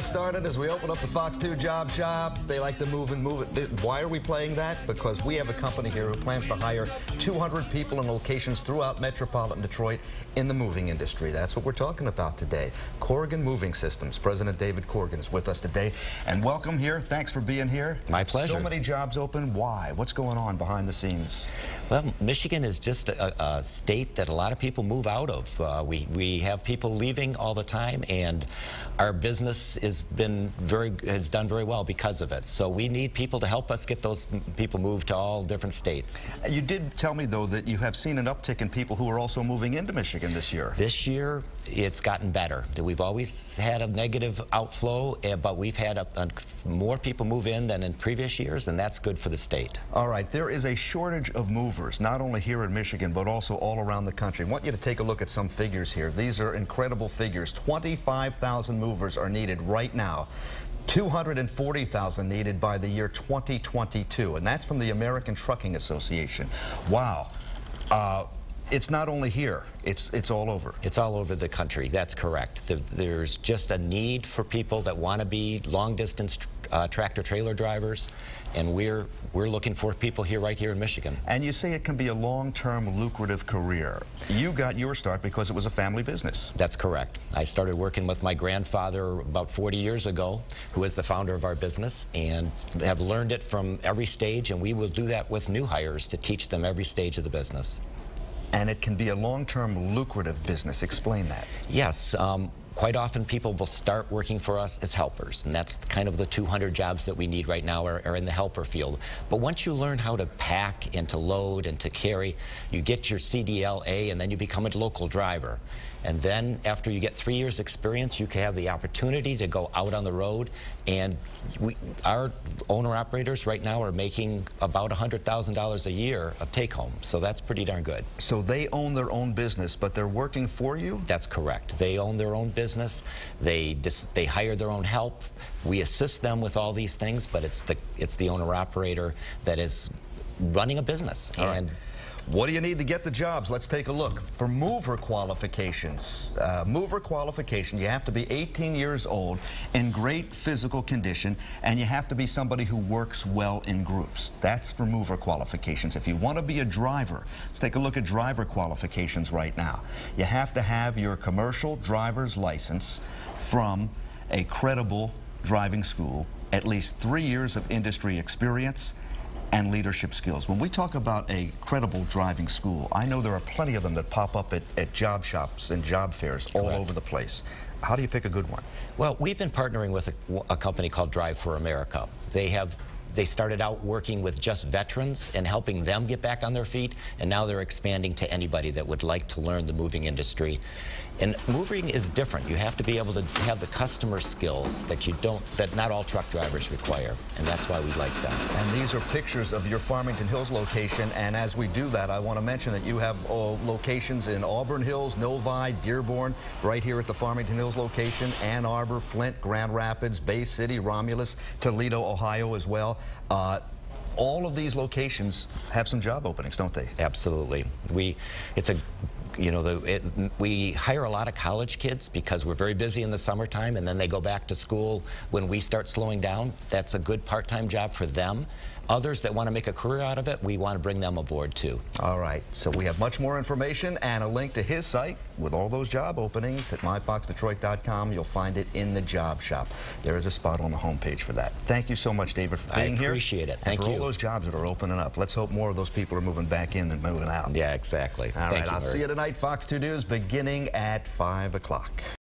us started as we open up the Fox 2 Job Shop. They like to move and move it. Why are we playing that? Because we have a company here who plans to hire 200 people in locations throughout metropolitan Detroit in the moving industry. That's what we're talking about today. Corrigan Moving Systems. President David Corrigan is with us today. And welcome here. Thanks for being here. My pleasure. So many jobs open. Why? What's going on behind the scenes? Well, Michigan is just a state that a lot of people move out of. We have people leaving all the time, and our business has done very well because of it. So we need people to help us get those people moved to all different states. You did tell me, though, that you have seen an uptick in people who are also moving into Michigan this year. This year, it's gotten better. We've always had a negative outflow, but we've had more people move in than in previous years, and that's good for the state. All right, there is a shortage of movers, not only here in Michigan, but also all around the country. I want you to take a look at some figures here. These are incredible figures. 25,000 movers are needed right now. 240,000 needed by the year 2022, and that's from the American Trucking Association. Wow. It's not only here, it's all over. It's all over the country, that's correct. There's just a need for people that want to be long-distance tractor-trailer drivers, and we're looking for people here, right here in Michigan. And you say it can be a long-term, lucrative career. You got your start because it was a family business. That's correct. I started working with my grandfather about 40 years ago, who is the founder of our business, and have learned it from every stage, and we will do that with new hires to teach them every stage of the business. And it can be a long-term, lucrative business. Explain that. Yes. Quite often people will start working for us as helpers, and that's kind of the 200 jobs that we need right now are in the helper field. But once you learn how to pack and to load and to carry, you get your CDLA, and then you become a local driver. And then after you get 3 years experience, you can have the opportunity to go out on the road, and our owner-operators right now are making about $100,000 a year of take-home, so that's pretty darn good. So they own their own business, but they're working for you? That's correct. They own their own business. They hire their own help. We assist them with all these things, but it's the owner-operator that is running a business. All right. What do you need to get the jobs? Let's take a look. For mover qualifications, you have to be 18 years old, in great physical condition, and you have to be somebody who works well in groups. That's for mover qualifications. If you want to be a driver, let's take a look at driver qualifications right now. You have to have your commercial driver's license from a credible driving school, at least 3 years of industry experience, and leadership skills. When we talk about a credible driving school, I know there are plenty of them that pop up at job shops and job fairs all over the place. How do you pick a good one? Well, we've been partnering with a company called Drive for America. They started out working with just veterans and helping them get back on their feet, and now they're expanding to anybody that would like to learn the moving industry. And moving is different. You have to be able to have the customer skills that not all truck drivers require, and that's why we like them. And these are pictures of your Farmington Hills location, and as we do that, I want to mention that you have locations in Auburn Hills, Novi, Dearborn, right here at the Farmington Hills location, Ann Arbor, Flint, Grand Rapids, Bay City, Romulus, Toledo, Ohio as well. All of these locations have some job openings, don't they? Absolutely. We hire a lot of college kids because we're very busy in the summertime, and then they go back to school when we start slowing down. That's a good part-time job for them. Others that want to make a career out of it, we want to bring them aboard too. All right, so we have much more information and a link to his site with all those job openings at myfoxdetroit.com. You'll find it in the job shop. There is a spot on the homepage for that. Thank you so much, David, for being here. I appreciate it. Thank you. And for all those jobs that are opening up. Let's hope more of those people are moving back in than moving out. Yeah, exactly. All right, I'll see you tonight, Fox 2 News, beginning at 5 o'clock.